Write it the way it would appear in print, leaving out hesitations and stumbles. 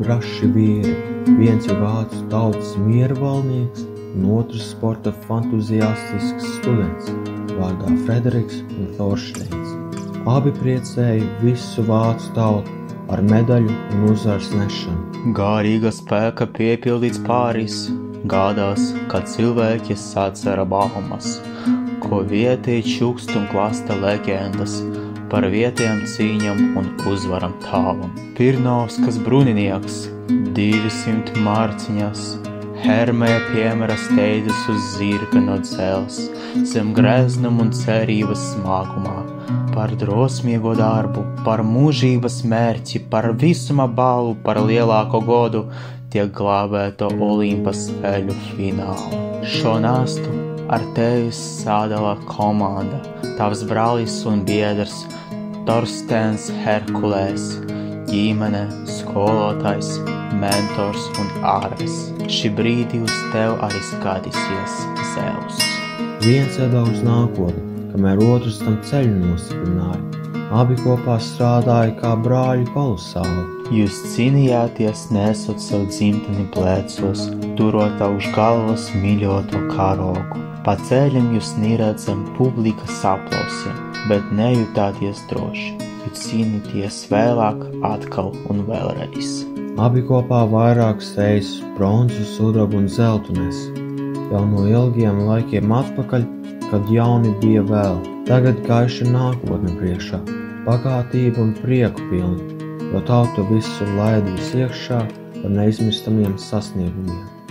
braši vīri. Viens ir vācu tautas miera valnieks, un otrs sporta fantuziastisks students, vārdā Frederiks un Thorsteins. Abi priecēja visu vācu tautu ar medaļu un uzvaras nešanu. Gārīga spēka piepildīts Pāris gādās, kad cilvēki sacera baumas, ko vietēji čukst un klasta leģendas par vietējām cīņām un uzvaram tālum. Pirnovskas bruninieks, 200 mārciņas, Hermēja piemēra steidzas uz zirga no dzels, zem greznam un cerības smagumā, par drosmīgo darbu, par mūžības mērķi, par visuma balvu, par lielāko godu, tiek glābēto Olimpas spēļu finālu. Šo nastu ar tevis sadala komanda, tavs brālis un biedrs, Thorsteins Herkulēs, ģimene, skolotājs, mentors un ārves. Šī brīdī uz tev arī skatīsies Zeus. Viens veda uz nākotni, kamēr otrs tam ceļu nostiprināja. Abi kopā strādāja kā brāļi kolosāli. Jūs cīnījāties nesot sev dzimteni plecos, turot uz galvas mīļoto karogu. Pa ceļam jūs niredzam publikas aplausiem, bet nejutāties droši, jo cīnīties vēlāk atkal un vēlreiz. Abi kopā vairākas reizes bronzu, sudrabu un zeltu nes. Jau no ilgiem laikiem atpakaļ, kad jauni bija vēl. Tagad gaiša nākotne priekšā, bagātība un prieku pilna, jo tauta visu laidīs iekšā par neizmirstamiem sasniegumiem.